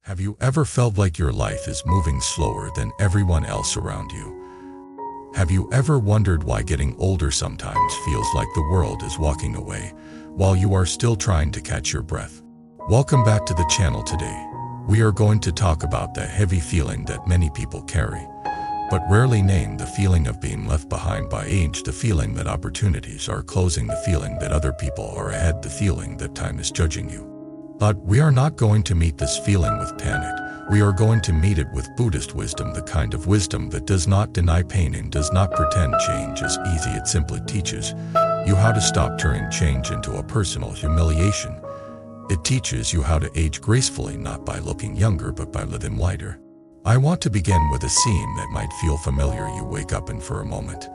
Have you ever felt like your life is moving slower than everyone else around you? Have you ever wondered why getting older sometimes feels like the world is walking away, while you are still trying to catch your breath? Welcome back to the channel today. We are going to talk about the heavy feeling that many people carry, but rarely name, the feeling of being left behind by age, the feeling that opportunities are closing, the feeling that other people are ahead, the feeling that time is judging you. But we are not going to meet this feeling with panic. We are going to meet it with Buddhist wisdom, the kind of wisdom that does not deny pain and does not pretend change is easy. It simply teaches you how to stop turning change into a personal humiliation. It teaches you how to age gracefully, not by looking younger, but by living lighter. I want to begin with a scene that might feel familiar. You wake up and for a moment,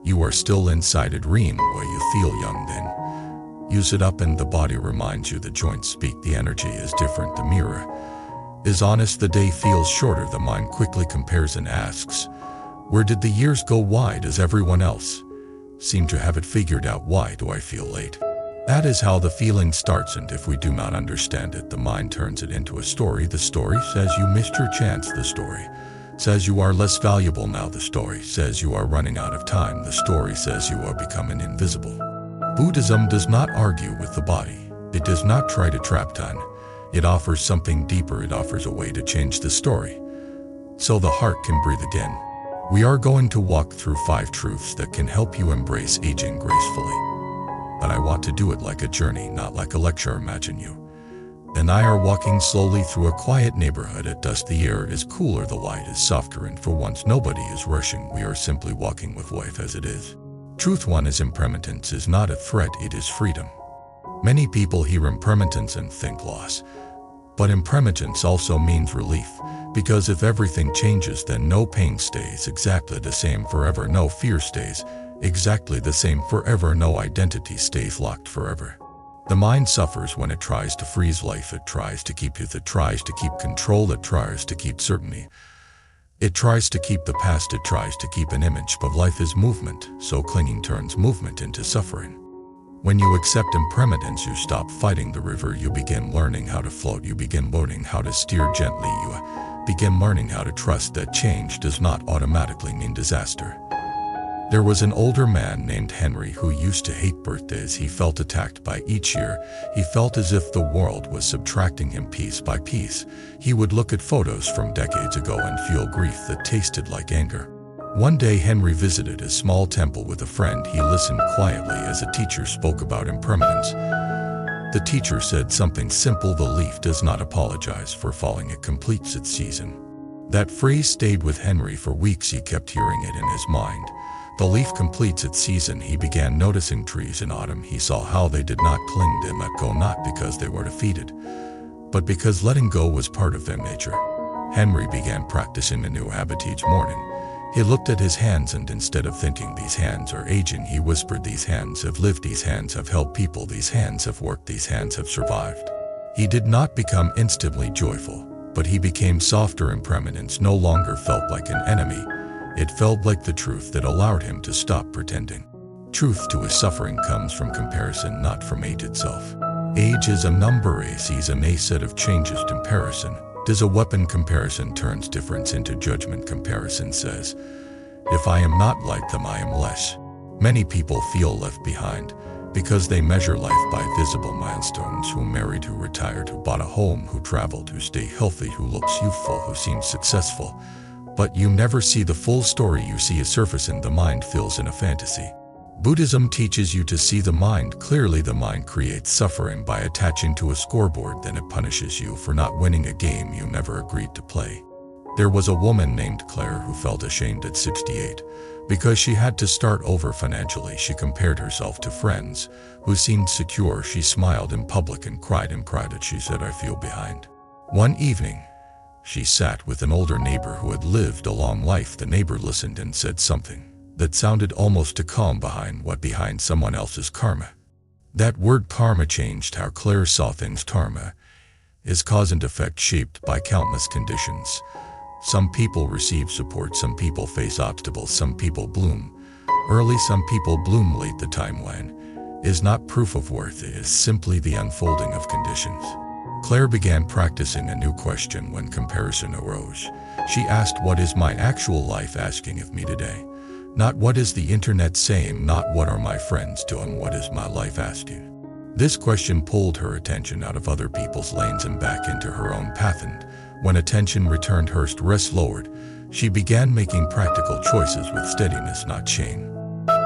you are still inside a dream where you feel young. Then you sit up and the body reminds you, the joints speak, the energy is different, the mirror is honest, the day feels shorter, the mind quickly compares and asks, where did the years go? Why does everyone else seem to have it figured out? Why do I feel late? That is how the feeling starts, and if we do not understand it, the mind turns it into a story. The story says you missed your chance. The story says you are less valuable now. The story says you are running out of time. The story says you are becoming invisible. Buddhism does not argue with the body. It does not try to trap time. It offers something deeper. It offers a way to change the story so the heart can breathe again. We are going to walk through 5 truths that can help you embrace aging gracefully. But I want to do it like a journey, not like a lecture. Imagine you and I are walking slowly through a quiet neighborhood at dusk. The air is cooler, the light is softer, and for once nobody is rushing. We are simply walking with life as it is. Truth 1 is impermanence is not a threat, it is freedom. Many people hear impermanence and think loss, but impermanence also means relief, because if everything changes, then no pain stays exactly the same forever, no fear stays exactly the same forever, no identity stays locked forever. The mind suffers when it tries to freeze life. It tries to keep youth, it tries to keep control, it tries to keep certainty. It tries to keep the past, it tries to keep an image, but life is movement, so clinging turns movement into suffering. When you accept impermanence, you stop fighting the river, you begin learning how to float, you begin learning how to steer gently, you begin learning how to trust that change does not automatically mean disaster. There was an older man named Henry who used to hate birthdays. He felt attacked by each year. He felt as if the world was subtracting him piece by piece. He would look at photos from decades ago and feel grief that tasted like anger. One day Henry visited a small temple with a friend. He listened quietly as a teacher spoke about impermanence. The teacher said something simple: the leaf does not apologize for falling, it completes its season. That phrase stayed with Henry for weeks. He kept hearing it in his mind. The leaf completes its season. He began noticing trees in autumn. He saw how they did not cling, they let go, not because they were defeated, but because letting go was part of their nature. Henry began practicing a new habit each morning. He looked at his hands, and instead of thinking these hands are aging, he whispered, these hands have lived, these hands have helped people, these hands have worked, these hands have survived. He did not become instantly joyful, but he became softer. Impermanence no longer felt like an enemy. It felt like the truth that allowed him to stop pretending. Truth to his suffering comes from comparison, not from age itself. Age is a number, a season, a set of changes. Comparison is a weapon. Comparison turns difference into judgment. Comparison says, if I am not like them, I am less. Many people feel left behind because they measure life by visible milestones: who married, who retired, who bought a home, who traveled, who stayed healthy, who looks youthful, who seems successful. But you never see the full story. You see a surface, and the mind fills in a fantasy. Buddhism teaches you to see the mind clearly. The mind creates suffering by attaching to a scoreboard, then it punishes you for not winning a game you never agreed to play. There was a woman named Claire who felt ashamed at 68 because she had to start over financially. She compared herself to friends who seemed secure. She smiled in public and cried as she said, I feel behind. One evening, she sat with an older neighbor who had lived a long life. The neighbor listened and said something that sounded almost a calm behind someone else's karma. That word karma changed how Claire saw things. Karma is cause and effect, shaped by countless conditions. Some people receive support, some people face obstacles, some people bloom early, some people bloom late. The timeline is not proof of worth, it is simply the unfolding of conditions. Claire began practicing a new question when comparison arose. She asked, what is my actual life asking of me today? Not what is the internet saying, not what are my friends doing, what is my life asking? This question pulled her attention out of other people's lanes and back into her own path, and when attention returned, her stress lowered. She began making practical choices with steadiness, not shame.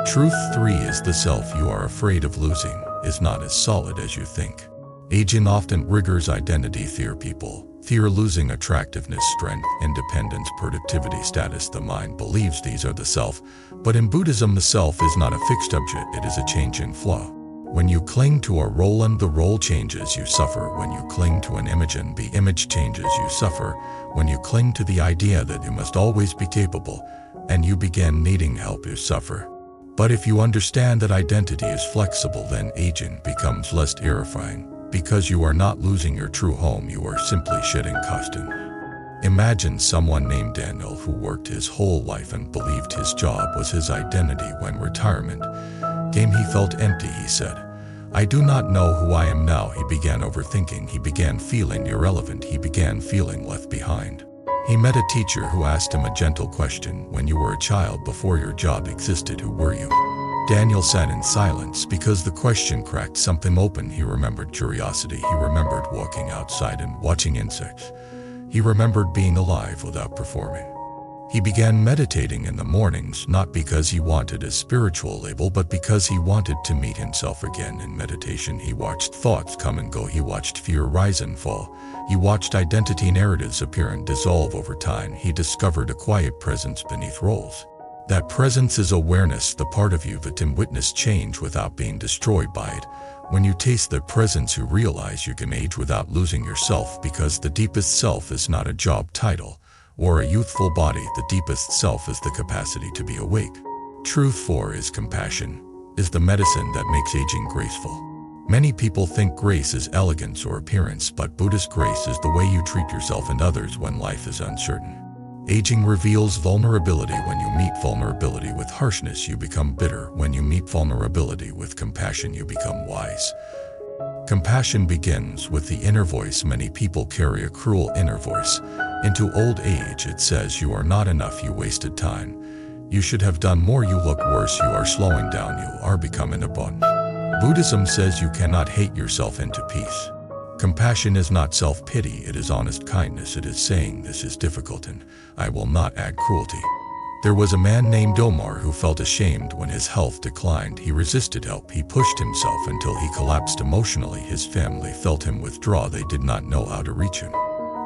Truth 3 is the self you are afraid of losing is not as solid as you think. Aging often triggers identity fear. People fear losing attractiveness, strength, independence, productivity, status. The mind believes these are the self, but in Buddhism the self is not a fixed object, it is a changing flow. When you cling to a role and the role changes, you suffer. When you cling to an image and the image changes, you suffer. When you cling to the idea that you must always be capable and you begin needing help, you suffer. But if you understand that identity is flexible, then aging becomes less terrifying. Because you are not losing your true home, you are simply shedding costumes. Imagine someone named Daniel who worked his whole life and believed his job was his identity. When retirement came, he felt empty. He said, I do not know who I am now. He began overthinking. He began feeling irrelevant. He began feeling left behind. He met a teacher who asked him a gentle question. When you were a child, before your job existed, who were you? Daniel sat in silence because the question cracked something open. He remembered curiosity. He remembered walking outside and watching insects. He remembered being alive without performing. He began meditating in the mornings, not because he wanted a spiritual label, but because he wanted to meet himself again. In meditation, he watched thoughts come and go. He watched fear rise and fall. He watched identity narratives appear and dissolve over time. He discovered a quiet presence beneath roles. That presence is awareness, the part of you that can witness change without being destroyed by it. When you taste that presence, you realize you can age without losing yourself, because the deepest self is not a job title or a youthful body. The deepest self is the capacity to be awake. Truth 4 is compassion, is the medicine that makes aging graceful. Many people think grace is elegance or appearance, but Buddhist grace is the way you treat yourself and others when life is uncertain. Aging reveals vulnerability. When you meet vulnerability with harshness, you become bitter. When you meet vulnerability with compassion, you become wise. Compassion begins with the inner voice. Many people carry a cruel inner voice into old age. It says, you are not enough, you wasted time, you should have done more, you look worse, you are slowing down, you are becoming a bun. Buddhism says you cannot hate yourself into peace. Compassion is not self-pity, it is honest kindness. It is saying, this is difficult and I will not add cruelty. There was a man named Omar who felt ashamed when his health declined. He resisted help. He pushed himself until he collapsed emotionally. His family felt him withdraw. They did not know how to reach him.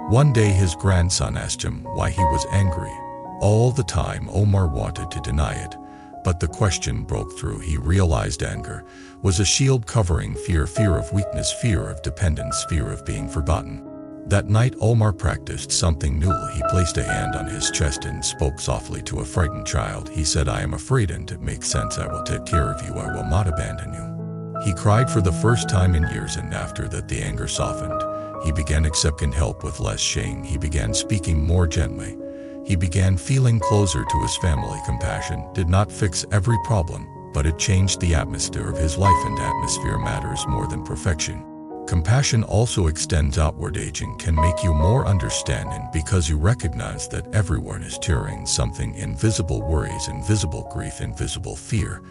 One day his grandson asked him why he was angry. All the time Omar wanted to deny it, but the question broke through. He realized anger was a shield covering fear, fear of weakness, fear of dependence, fear of being forgotten. That night Omar practiced something new. He placed a hand on his chest and spoke softly to a frightened child. He said, I am afraid and it makes sense. I will take care of you. I will not abandon you. He cried for the first time in years, and after that the anger softened. He began accepting help with less shame. He began speaking more gently. He began feeling closer to his family. Compassion did not fix every problem, but it changed the atmosphere of his life, and atmosphere matters more than perfection. Compassion also extends outward. Aging can make you more understanding because you recognize that everyone is carrying something: invisible worries, invisible grief, invisible fear.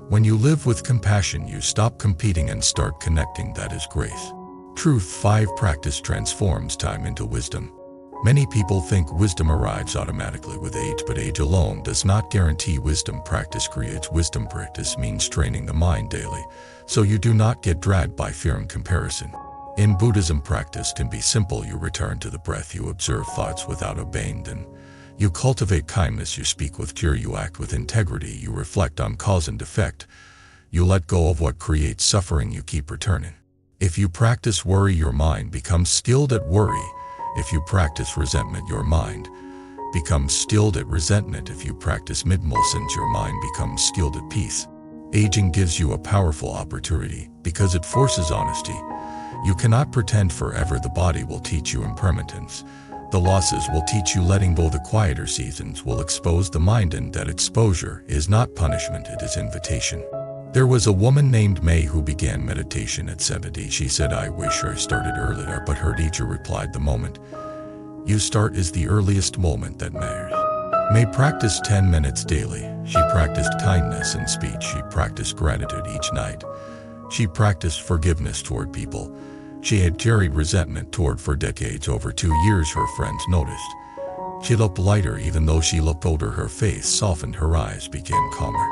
When you live with compassion, you stop competing and start connecting. That is grace. Truth 5. Practice transforms time into wisdom. Many people think wisdom arrives automatically with age, but age alone does not guarantee wisdom. Practice creates wisdom. Practice means training the mind daily, so you do not get dragged by fear and comparison. In Buddhism, practice can be simple. You return to the breath, you observe thoughts without obeying them. You cultivate kindness, you speak with care, you act with integrity, you reflect on cause and effect. You let go of what creates suffering, you keep returning. If you practice worry, your mind becomes skilled at worry. If you practice resentment, your mind becomes skilled at resentment. If you practice mindfulness, your mind becomes skilled at peace. Aging gives you a powerful opportunity because it forces honesty. You cannot pretend forever. The body will teach you impermanence. The losses will teach you letting go. The quieter seasons will expose the mind, and that exposure is not punishment, it is invitation. There was a woman named May who began meditation at 70. She said, "I wish I started earlier," but her teacher replied, "The moment you start is the earliest moment that matters." May practiced 10 minutes daily. She practiced kindness in speech. She practiced gratitude each night. She practiced forgiveness toward people she had carried resentment toward for decades. Over 2 years, her friends noticed she looked lighter. Even though she looked older, her face softened, her eyes became calmer.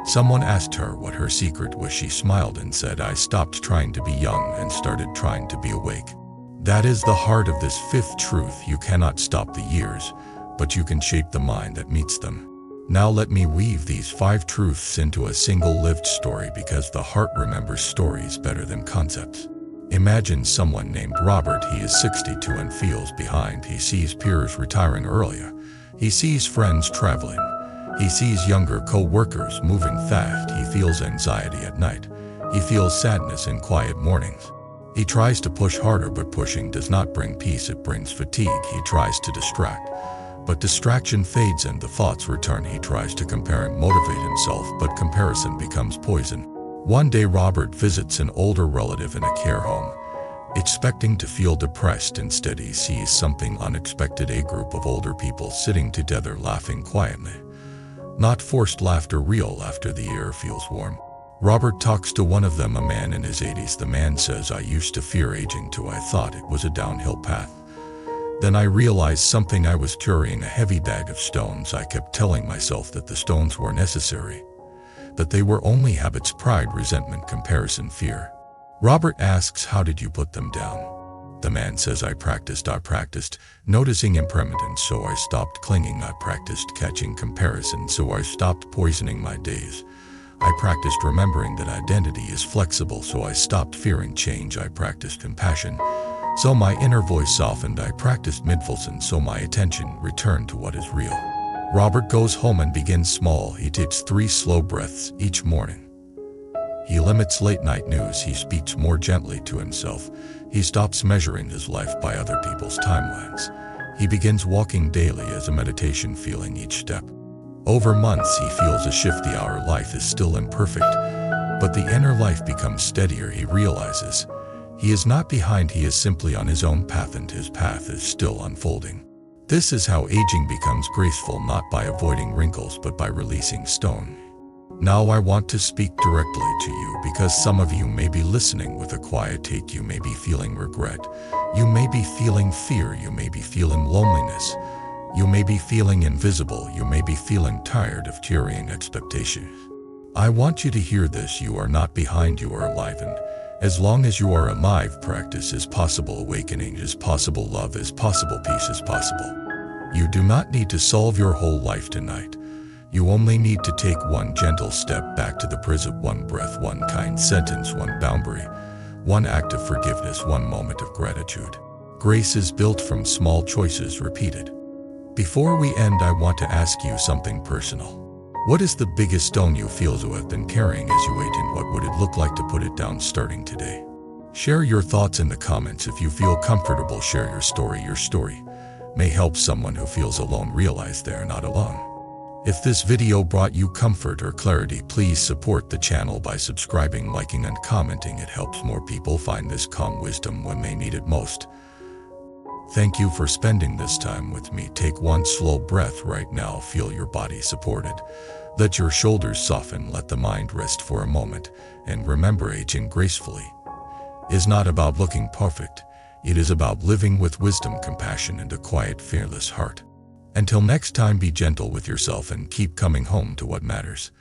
Someone asked her what her secret was. She smiled and said, "I stopped trying to be young and started trying to be awake." That is the heart of this fifth truth. You cannot stop the years, but you can shape the mind that meets them. Now let me weave these 5 truths into a single lived story, because the heart remembers stories better than concepts. Imagine someone named Robert. He is 62 and feels behind. He sees peers retiring earlier. He sees friends traveling. He sees younger co-workers moving fast. He feels anxiety at night. He feels sadness in quiet mornings. He tries to push harder, but pushing does not bring peace, it brings fatigue. He tries to distract, but distraction fades and the thoughts return. He tries to compare and motivate himself, but comparison becomes poison. One day, Robert visits an older relative in a care home, expecting to feel depressed. Instead, he sees something unexpected: a group of older people sitting together, laughing quietly. Not forced laughter, real laughter. The air feels warm. Robert talks to one of them, a man in his 80s. The man says, "I used to fear aging too. I thought it was a downhill path. Then I realized something. I was carrying a heavy bag of stones. I kept telling myself that the stones were necessary, that they were only habits, pride, resentment, comparison, fear." Robert asks, "How did you put them down?" The man says, I practiced noticing impermanence, so I stopped clinging. I practiced catching comparison, so I stopped poisoning my days. I practiced remembering that identity is flexible, so I stopped fearing change. I practiced compassion, so my inner voice softened. I practiced mindfulness, so my attention returned to what is real. Robert goes home and begins small. He takes 3 slow breaths each morning. He limits late night news. He speaks more gently to himself. He stops measuring his life by other people's timelines. He begins walking daily as a meditation, feeling each step. Over months, he feels a shift. The outer life is still imperfect, but the inner life becomes steadier. He realizes he is not behind. He is simply on his own path, and his path is still unfolding. This is how aging becomes graceful, not by avoiding wrinkles, but by releasing stone. Now I want to speak directly to you, because some of you may be listening with a quiet take. You may be feeling regret. You may be feeling fear. You may be feeling loneliness. You may be feeling invisible. You may be feeling tired of carrying expectations. I want you to hear this. You are not behind. You are alive, and as long as you are alive, practice is possible. Awakening is possible. Love is possible. Peace is possible. You do not need to solve your whole life tonight. You only need to take one gentle step back to the present, one breath, one kind sentence, one boundary, one act of forgiveness, one moment of gratitude. Grace is built from small choices repeated. Before we end, I want to ask you something personal. What is the biggest stone you feel you have been carrying as you age, and what would it look like to put it down starting today? Share your thoughts in the comments. If you feel comfortable, share your story. Your story may help someone who feels alone realize they are not alone. If this video brought you comfort or clarity, please support the channel by subscribing, liking, and commenting. It helps more people find this calm wisdom when they need it most. Thank you for spending this time with me. Take one slow breath right now. Feel your body supported. Let your shoulders soften. Let the mind rest for a moment. And remember, aging gracefully is not about looking perfect. It is about living with wisdom, compassion, and a quiet, fearless heart. Until next time, be gentle with yourself and keep coming home to what matters.